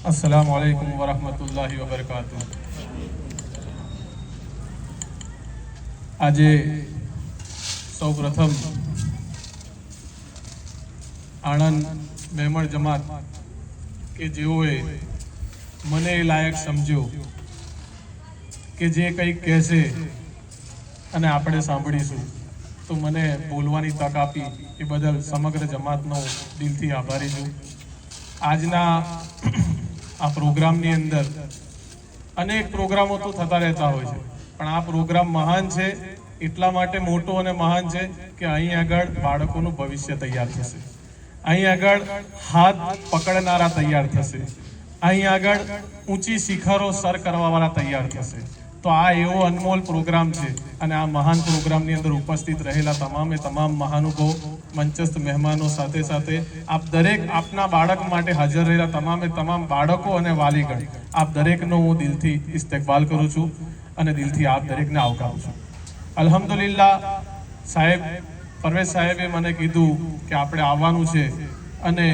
अस्सलामु अलैकुम वरहमतुल्लाहि वबरकातुह। આજે સૌ પ્રથમ આણંદ મહેમણ જમાત કે જેઓએ મને એ લાયક સમજ્યો કે જે કંઈક કહેશે અને આપણે સાંભળીશું તો મને બોલવાની તક આપી એ બદલ સમગ્ર જમાતનો દિલથી આભારી છું। આજના આ પ્રોગ્રામની અંદર અનેક પ્રોગ્રામો તો થતા રહેતા હોય છે, પણ આ પ્રોગ્રામ મહાન છે, એટલા માટે મોટો અને મહાન છે કે અહીં આગળ બાળકોનું ભવિષ્ય તૈયાર થશે, અહીં આગળ હાથ પકડનારા તૈયાર થશે, અહીં આગળ ઊંચી શિખરો સર કરવાવાળા તૈયાર થશે। તો આ એવો અનમોલ પ્રોગ્રામ છે અને આ મહાન પ્રોગ્રામની અંદર ઉપસ્થિત રહેલા તમામે તમામ મહાનુભાવો, મંચસ્થ મહેમાનો, સાથે સાથે આપ દરેક આપના બાળક માટે હાજર રહેલા તમામે તમામ બાળકો અને વાલીગણ, આપ દરેકનો હું દિલથી ઇસ્તકબાલ કરું છું અને દિલથી આપ દરેકને આવકારું છું। અલ્હમ્દુલિલ્લાહ સાહેબ, પરવેઝ સાહેબે મને કીધું કે આપણે આવવાનું છે અને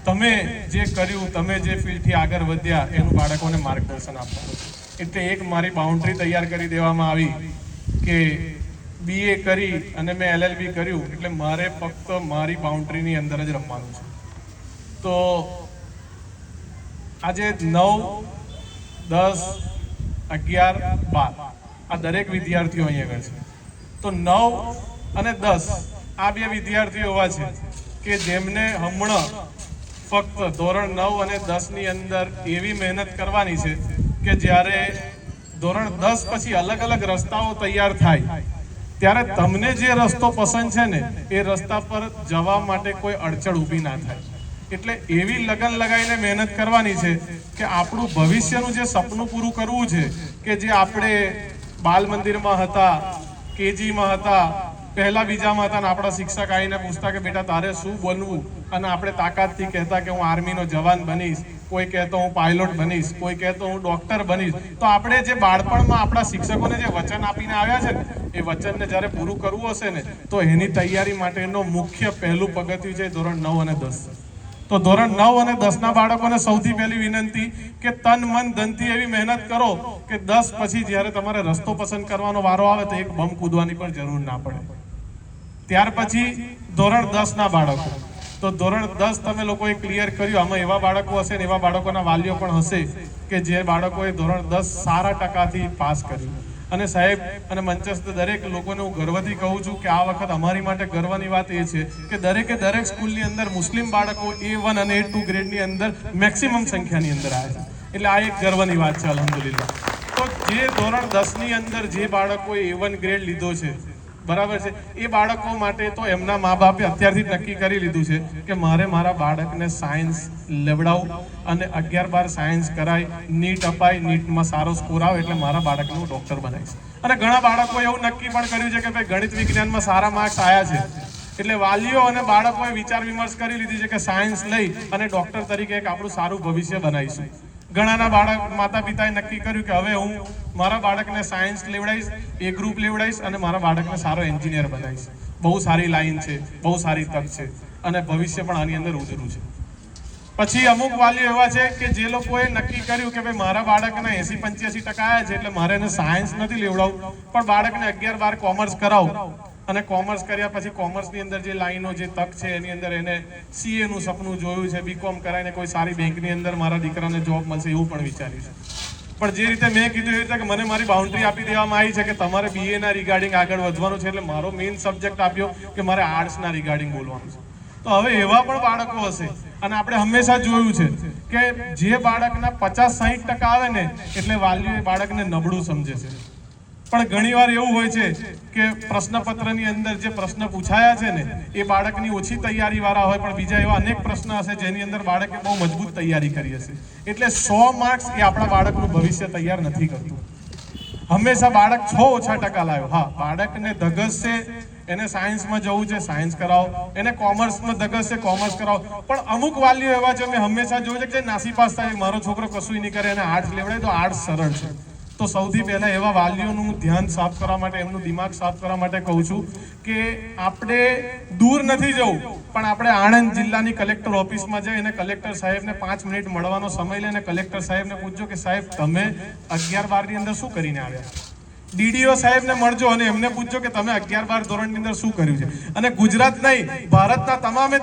તમે જે કર્યું, તમે જે ફિલ્ડથી આગળ વધ્યા એનું બાળકોને માર્ગદર્શન આપવાનું છે। એટલે એક મારી બાઉન્ડ્રી તૈયાર કરી દેવામાં આવી કે BA કરી અને મેં LLB કર્યું એટલે મારે ફક્ત મારી બાઉન્ડ્રીની અંદર જ રમવાનું છે। તો આજે 9, 10, 11, 12 આ દરેક વિદ્યાર્થીઓ અહીં આગળ છે। તો 9 અને 10 આ બે વિદ્યાર્થીઓ એવા છે કે જેમને હમણાં ફક્ત ધોરણ 9 અને 10 ની અંદર એવી મહેનત કરવાની છે કે જ્યારે ધોરણ 10 પછી અલગ અલગ રસ્તાઓ તૈયાર થાય ત્યારે તમને જે રસ્તો પસંદ છે ને એ રસ્તા પર જવા માટે કોઈ અડચણ ઊભી ના થાય। એટલે એવી લગન લગાવીને મહેનત કરવાની છે કે આપણું ભવિષ્યનું જે સપનું પૂરું કરવું છે કે જે આપણે બાલ મંદિરમાં હતા, KGમાં હતા, પહેલા બીજામાં હતા અને આપણા શિક્ષક આવીને પૂછતા કે બેટા તારે શું બોલવું અને આપણે તાકાતથી કહેતા કે હું આર્મીનો જવાન બનીશ, કોઈ કહેતો હું પાયલોટ બનીશ, કોઈ કહેતો હું ડોક્ટર બનીશ। તો આપણે જે બાળપણમાં આપણા શિક્ષકોને જે વચન આપીને આવ્યા છે ને એ વચનને જ્યારે પૂરું કરવું હશે ને તો એની તૈયારી માટેનો મુખ્ય પહેલું પગથિયું છે ધોરણ 9 અને 10। તો ધોરણ 9 અને 10ના બાળકોને સૌથી પહેલી વિનંતી કે તન મન ધનથી એવી મહેનત કરો કે 10 પછી જ્યારે તમારે રસ્તો પસંદ કરવાનો વારો આવે તો એક બમ કૂદવાની પણ જરૂર ના પડે। ત્યાર પછી ધોરણ 10ના બાળકો, તો ધોરણ 10 તમે લોકોએ ક્લિયર કર્યું। આમાં એવા બાળકો હશે ને એવા બાળકોના વાલીઓ પણ હશે કે જે બાળકોએ ધોરણ 10 સારા ટકાથી પાસ કર્યું। અને સાહેબ અને મંચસ્થ દરેક લોકોને હું ગર્વથી કહું છું કે આ વખત અમારી માટે ગર્વની વાત એ છે કે દરેક સ્કૂલની અંદર મુસ્લિમ બાળકો A1 અને A2 ગ્રેડની અંદર મેક્સિમમ સંખ્યાની અંદર આવ્યા છે। એટલે આ એક ગર્વની વાત છે અલ્હમ્દુલિલ્લાહ। તો જે ધોરણ 10ની અંદર જે બાળકોએ A1 ગ્રેડ લીધો છે, બરાબર છે, એ બાળકો માટે તો એમના મા બાપે અત્યારથી જ નક્કી કરી લીધું છે કે મારે મારા બાળકને સાયન્સ લેવડાવું અને 11-12 સાયન્સ કરાય, નીટ અપાય, નીટમાં સારો સ્કોર આવે એટલે મારા બાળકને હું ડૉક્ટર બનાવીશ। અને ઘણા બાળકોએ એવું નક્કી પણ કર્યું છે કે ભાઈ ગણિત વિજ્ઞાનમાં સારા માર્ક્સ આવ્યા છે એટલે વાલીઓ અને બાળકોએ વિચાર વિમર્શ કરી લીધી છે કે સાયન્સ લઈ અને ડૉક્ટર તરીકે એક આપણું સારું ભવિષ્ય બનાવીશું। ઘણાના બાળક માતા પિતાએ નક્કી કર્યું કે હવે હું મારા બાળકને સાયન્સ લેવડાવીશ, A ગ્રુપ લેવડાવીશ અને મારા બાળકને સારો એન્જિનિયર બનાવીશ। બહુ સારી લાઈન છે, બહુ સારી તક છે અને ભવિષ્ય પણ આની અંદર ઉજળું છે। પછી અમુક વાલીઓ એવા છે કે જે લોકોએ નક્કી કર્યું કે ભાઈ મારા બાળકના 80-85% આવ્યા છે એટલે મારે એને સાયન્સ નથી લેવડાવવું પણ બાળકને 11-12 કોમર્સ કરાવું અને કોમર્સ કર્યા પછી કોમર્સની અંદર જે લાઈનો, જે તક છે એની અંદર એને CA નું સપનું જોયું છે, BCom કરાવીને કોઈ સારી બેંકની અંદર મારા દીકરાને જોબ મળશે એવું પણ વિચાર્યું છે। પણ જે રીતે મેં કીધું એ રીતે કે મને મારી બાઉન્ડ્રી આપી દેવામાં આવી છે કે તમારે BA ના રિગાર્ડિંગ આગળ વધવાનું છે એટલે મારો મેઇન સબ્જેક્ટ આપ્યો કે મારે આર્ટ્સના રિગાર્ડિંગ બોલવાનું છે। તો હવે એવા પણ બાળકો હશે અને આપણે હંમેશા જોયું છે કે જે બાળકના 50-60% આવે ને એટલે વાલીઓ એ બાળકને નબળું સમજે છે। પણ ઘણીવાર એવું હોય છે કે પ્રશ્નપત્રની અંદર જે પ્રશ્ન પૂછાયા છે ને એ બાળકની ઓછી તૈયારી વાળા હોય પણ બીજા એવા અનેક પ્રશ્ન હશે જેની અંદર બાળકે બહુ મજબૂત તૈયારી કરી હશે। એટલે 100 માર્ક્સ એ આપણા બાળકનું ભવિષ્ય તૈયાર નથી કરતું। હંમેશા બાળક 6% લાવ્યો, હા બાળકને ધગસ છે એને સાયન્સમાં જવું છે સાયન્સ કરાવો, એને કોમર્સમાં ધગસ છે કોમર્સ કરાવો। પણ અમુક વાલીઓ એવા છે મેં હંમેશા જોયું છે કે નાસીપાસ થાય મારો છોકરો કશું નહીં કરે એને આર્ટ્સ લેવડાય તો આર્ટ્સ સરળ છે, તો સૌથી પહેલા એવા વાલીઓનું ધ્યાન સાફ કરવા માટે, એમનું દિમાગ સાફ કરવા માટે કહું છું કે આપણે દૂર નથી જવું, પણ આપણે આણંદ જિલ્લાની કલેક્ટર ઓફિસમાં જઈ અને કલેક્ટર સાહેબને 5 મિનિટ મળવાનો સમય લઈને કલેક્ટર સાહેબને પૂછજો કે સાહેબ તમે 11-12 ની અંદર શું કરીને આવ્યા. ડીડીઓ સાહેબને મળજો અને એમને પૂછજો કે તમે 11-12 ધોરણની અંદર શું કર્યું છે. અને ગુજરાત નહીં, ભારતના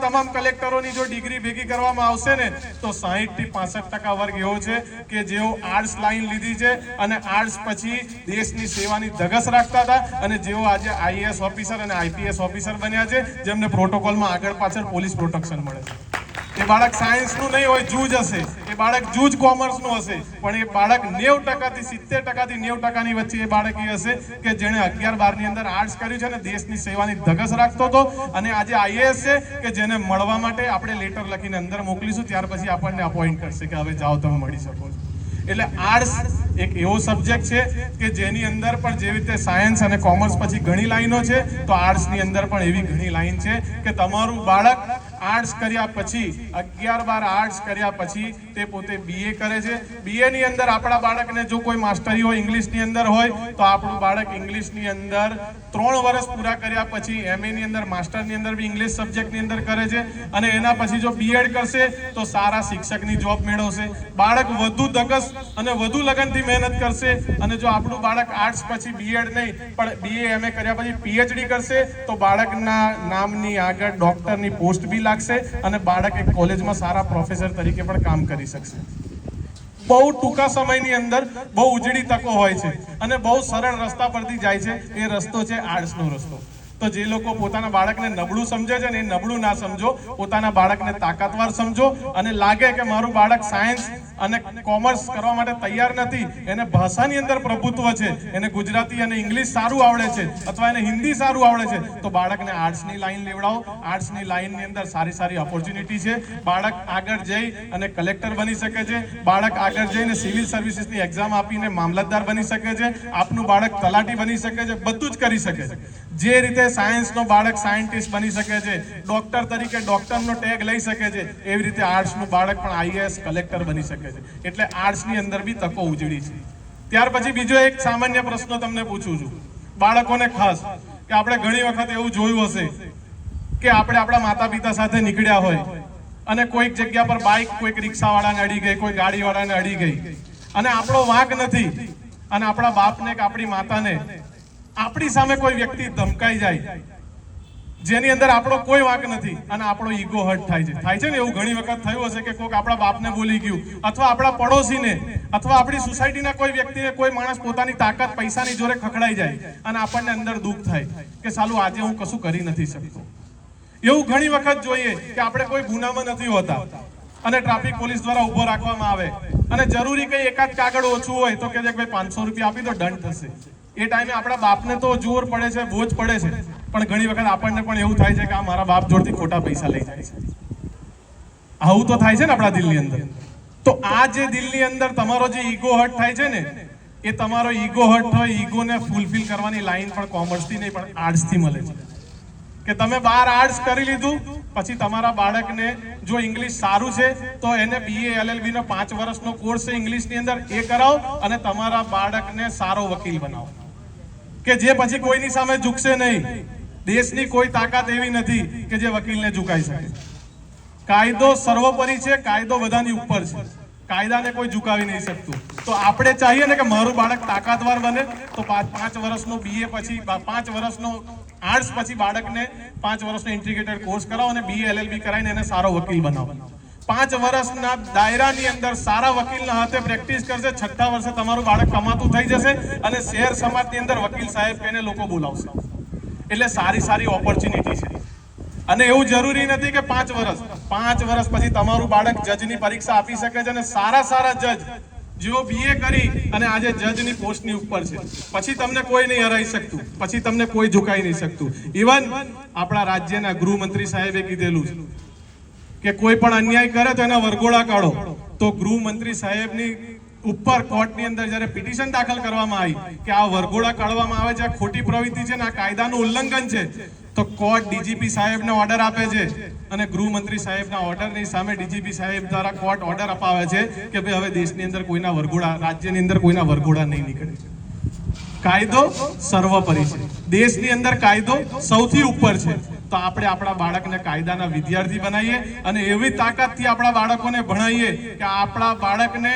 તમામ કલેક્ટરોની જો ડિગ્રી ભેગી કરવામાં આવશે ને તો 60 થી 65% વર્ગ એવો છે કે જેઓ આર્ટ્સ લાઈન લીધી છે અને આર્ટ્સ પછી દેશની સેવાની ધગસ રાખતા હતા અને જેઓ આજે આઈએએસ ઓફિસર અને આઈપીએસ ઓફિસર બન્યા છે, જેમને પ્રોટોકોલમાં આગળ પાછળ પોલીસ પ્રોટેક્શન મળે છે. એ બાળક સાયન્સનું નહીં હોય, જૂજ હશે, એ બાળક જૂજ કોમર્સનું હશે, પણ એ બાળક 90% થી 70% થી 90% ની વચ્ચે એ બાળક એ હશે કે જેણે 11-12 ની અંદર આર્ટ્સ કર્યું છે અને દેશની સેવાની ધગસ રાખતો હતો અને આજે આઈએએસ છે કે જેને મળવા માટે આપણે લેટર લખીને અંદર મોકલીશું, ત્યાર પછી આપણને અપોઇન્ટ કરશે કે હવે જાઓ તમે મળી શકો છો. એટલે આર્ટ્સ એક એવો સબ્જેક્ટ છે કે જેની અંદર પણ જેવી રીતે સાયન્સ અને કોમર્સ પછી ઘણી લાઈનો છે, તો આર્ટ્સની અંદર પણ એવી ઘણી લાઈન છે કે તમારું બાળક આર્ટ્સ કર્યા પછી 11-12 આર્ટ્સ કર્યા પછી તે પોતે બીએ કરે છે. બીએ ની અંદર આપણા બાળકને જો કોઈ માસ્ટરી હોય ઇંગ્લિશની અંદર હોય તો આપણું બાળક ઇંગ્લિશની અંદર 3 વર્ષ પૂરા કર્યા પછી એમએ ની અંદર, માસ્ટરની અંદર બી ઇંગ્લિશ સબ્જેક્ટની અંદર કરે છે અને એના પછી જો બીએડ કરશે તો સારા શિક્ષકની જોબ મેળવશે. બાળક વધુ ધગસ અને વધુ લગનથી મહેનત કરશે અને જો આપણું બાળક આર્ટ્સ પછી બીએડ નહીં પણ બીએ એમએ કર્યા પછી પીએચડી કરશે તો બાળકના નામની આગળ ડોક્ટરની પોસ્ટ બી લાગશે અને બાળક એક કોલેજમાં સારા પ્રોફેસર તરીકે પણ કામ કરી શકશે. બહુ ટૂંકા સમયની અંદર બહુ ઉજળી તકો હોય છે અને બહુ સરળ રસ્તા પરથી જાય છે. એ રસ્તો છે આર્ટ્સનો રસ્તો. તો જે લોકો પોતાના બાળકને નબળું સમજે છે ને એ નબળું ના સમજો, પોતાના બાળકને તાકાતવાર સમજો અને લાગે કે મારું બાળક સાયન્સ અને કોમર્સ કરવા માટે તૈયાર નથી, એને ભાષાની અંદર પ્રભુત્વ છે, એને ગુજરાતી અને ઇંગ્લિશ સારું આવડે છે અથવા એને હિન્દી સારું આવડે છે, તો બાળકને આર્ટ્સની લાઈન લેવડાવો. આર્ટ્સની લાઈનની અંદર સારી ઓપોર્ચ્યુનિટી છે. બાળક આગળ જઈ અને કલેક્ટર બની શકે છે, બાળક આગળ જઈને સિવિલ સર્વિસીસની એક્ઝામ આપીને મામલતદાર બની શકે છે, આપનું બાળક તલાટી બની શકે છે, બધું જ કરી શકે છે. જે રીતે સાયન્સનો બાળક સાયન્ટિસ્ટ બની શકે છે, ડોક્ટર તરીકે ડોક્ટરનો ટેગ લઈ શકે છે, એવી રીતે આર્ટ્સનું બાળક પણ આઈએએસ કલેક્ટર બની શકે છે. એટલે આર્ટ્સની અંદર બી તકો ઉજળી છે. ત્યાર પછી બીજો એક સામાન્ય પ્રશ્ન તમને પૂછું છું, બાળકોને ખાસ, કે આપણે ઘણી વખત એવું જોયું હશે કે આપણે આપણા માતા પિતા સાથે નીકળ્યા હોય અને કોઈક જગ્યા પર બાઇક કોઈક રિક્ષાવાળાને અડી ગઈ, કોઈ ગાડીવાળાને અડી ગઈ અને આપણો વાંક નથી અને આપણા બાપને કે આપણી માતાને આપણી સામે કોઈ વ્યક્તિ ધમકાઈ જાય જેની અંદર આપણો કોઈ વાંક નથી અને આપણો ઈગો હર્ટ થાય છે ને. એવું ઘણી વખત થયું હશે કે કોઈક આપણા બાપને બોલી ગયું અથવા આપણા પડોશીને અથવા આપણી સોસાયટીના કોઈ વ્યક્તિને કોઈ માણસ પોતાની તાકાત પૈસાની જોરે ખખડાઈ જાય અને આપણને અંદર દુઃખ થાય કે સાલું આજે હું કશું કરી નથી શકતો. એવું ઘણી વખત જોઈએ કે આપણે કોઈ ગુનામાં નથી હોતા અને ટ્રાફિક પોલીસ દ્વારા ઉભો રાખવામાં આવે અને જરૂરી કઈ એકાદ કાગળ ઓછું હોય તો કે ભાઈ 500 રૂપિયા આપી દો, દંડ થશે. એ ટાઈમે આપણા બાપને તો જોર પડે છે, બોજ પડે છે, પણ ઘણી વખત આપણને પણ એવું થાય છે કે આ મારા બાપ જોડથી ખોટા પૈસા લઈ જાય છે. આવું તો થાય છે ને આપણા દિલની અંદર. તો આ જે દિલની અંદર તમારો જે ઈગો હર્ટ થાય છે ને, એ તમારો ઈગો હર્ટ હોય, ઈગોને ફૂલફિલ કરવાની લાઈન પણ કોમર્સથી નહીં પણ આર્ટ્સથી મળે છે. કે તમે 12 આર્ટ્સ કરી લીધું પછી તમારા બાળકને જો ઇંગ્લિશ સારું છે તો એને બીએ LLB નો 5 વર્ષનો કોર્સ છે ઇંગ્લિશની અંદર, એ કરાવો અને તમારા બાળકને સારો વકીલ બનાવો કે જે પછી કોઈની સામે ઝૂકશે નહીં. દેશની કોઈ તાકાત એવી નથી કે જે વકીલને ઝુકાઈ શકે. કાયદો સર્વોપરી છે, કાયદો બધાની ઉપર છે, કાયદાને કોઈ ઝુકાવી નહીં શકતું. તો આપણે ચાહીએ ને કે મારું બાળક તાકાતવાર બને તો 5 વર્ષનો બીએ પછી 5 વર્ષનો આર્ટ્સ પછી બાળકને 5 વર્ષનો ઇન્ટિગ્રેટેડ કોર્સ કરાવો અને બીએ LLB કરાવીને એને સારો વકીલ બનાવો. 5 વર્ષના દાયરાની અંદર સારા વકીલના હાથે પ્રેક્ટિસ કરશે, 6થા વર્ષે તમારું બાળક કમાતું થઈ જશે અને શહેર સમાજની અંદર વકીલ સાહેબ કહીને લોકો બોલાવશે. એટલે સારી ઓપોર્ચ્યુનિટી છે. અને એવું જરૂરી નથી કે 5 વર્ષ પછી તમારું બાળક જજની પરીક્ષા આપી શકે છે અને સારા જજ જેઓ બીએ કરી અને આજે જજની પોસ્ટની ઉપર છે, પછી તમને કોઈ નહીં હરાઈ શકતું, પછી તમને કોઈ ઝુકાઈ નહીં શકતું. ઇવન આપણા રાજ્યના ગૃહમંત્રી સાહેબે કીધેલું કે કોઈ પણ અન્યાય કરે તો એના વરઘોડા કાઢો. તો ગૃહમંત્રી સાહેબની ઉપર કોર્ટની અંદર જ્યારે પિટિશન દાખલ કરવામાં આવી કે આ વરઘોડા કાઢવામાં આવે છે, આ ખોટી પ્રવૃત્તિ છે ને આ કાયદાનું ઉલ્લંઘન છે, તો કોર્ટ DGP સાહેબને ઓર્ડર આપે છે અને ગૃહમંત્રી સાહેબના ઓર્ડરની સામે ડીજીપી સાહેબ દ્વારા કોર્ટ ઓર્ડર અપાવે છે કે ભાઈ હવે દેશની અંદર કોઈના વરઘોડા, રાજ્યની અંદર કોઈના વરઘોડા નહીં નીકળે. કાયદો સર્વોપરી છે. દેશની અંદર કાયદો સૌથી ઉપર છે. તો આપણે આપણા બાળકને કાયદાના વિદ્યાર્થી બનાવીએ અને એવી તાકાતથી આપણા બાળકોને ભણાવીએ કે આપણા બાળકને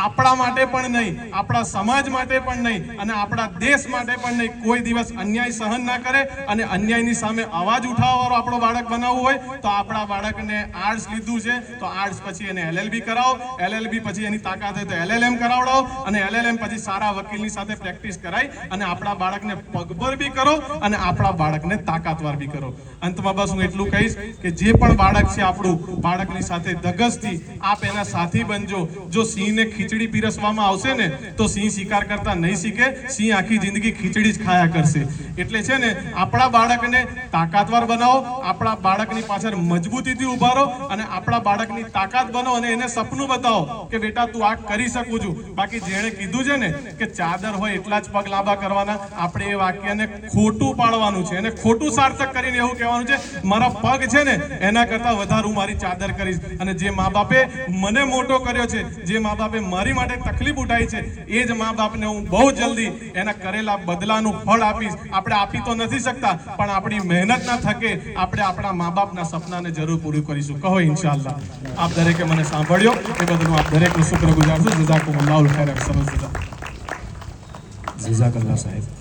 આપણા માટે પણ નહીં, આપણા સમાજ માટે પણ નહીં અને આપણા દેશ માટે પણ નહીં કોઈ દિવસ અન્યાય સહન ના કરે અને અન્યાયની સામે અવાજ ઉઠાવવાવાળો આપણો બાળક બનાવવું હોય તો આપણા બાળકને આર્ટ્સ લીધું છે તો આર્ટ્સ પછી એને LLB કરાવો, LLB પછી એની તાકાત હોય તો LLM કરાવડાવો અને LLM પછી સારા વકીલની સાથે પ્રેક્ટિસ કરાય અને આપણા બાળકને પગભર બી કરો અને આપણા બાળકને તાકાતવાર બી કરો. અંતમાં બસ હું એટલું કહીશ કે જે પણ બાળક છે આપણું, બાળકની સાથે ધગસથી આપ એના સાથી બનજો. જો સિંહને ખીચડી પીરસવામાં આવશે ને તો સિંહ શિકાર કરતા નહીં શીખે, સિંહ આખી જિંદગી ખીચડી જ ખાયા કરશે. એટલે છે ને આપણા બાળકને તાકાતવાર બનાવો, આપણા બાળકની પાછળ મજબૂતીથી ઉભા રહો અને આપણા બાળકની તાકાત બનો અને એને સપનું બતાવો કે બેટા તું આ કરી શકું છું. બાકી જેણે કીધું છે ને કે ચાદર હોય એટલા જ પગ લાંબા કરવાના, આપણે એ વાક્યને ખોટું પાડવાનું છે, એને ખોટું સાર્થક કરીને એવું કહેવાનું છે મારા પગ છે ને એના કરતા વધારે હું મારી ચાદર કરીશ. અને જે મા બાપે મને મોટો કર્યો છે, જે મા બાપે મારી માટે તકલીફ ઉઠાવી છે, એ જ મા બાપને હું બહુ જલ્દી એના કરેલા બદલાનું ફળ આપીશ. આપણે આપી તો નથી શકતા પણ આપણી મહેનતના થકે આપણે આપણા મા બાપના સપનાને જરૂર પૂરું કરીશું. કહો ઇન્શાઅલ્લાહ. આપ દરેકે મને સાંભળ્યો એ બદલ હું આપ દરેકનો શુક્રગુજાર છું. જઝાકુમુલ્લાહુલ ખૈર. જઝાકલ્લાહ સાહેબ.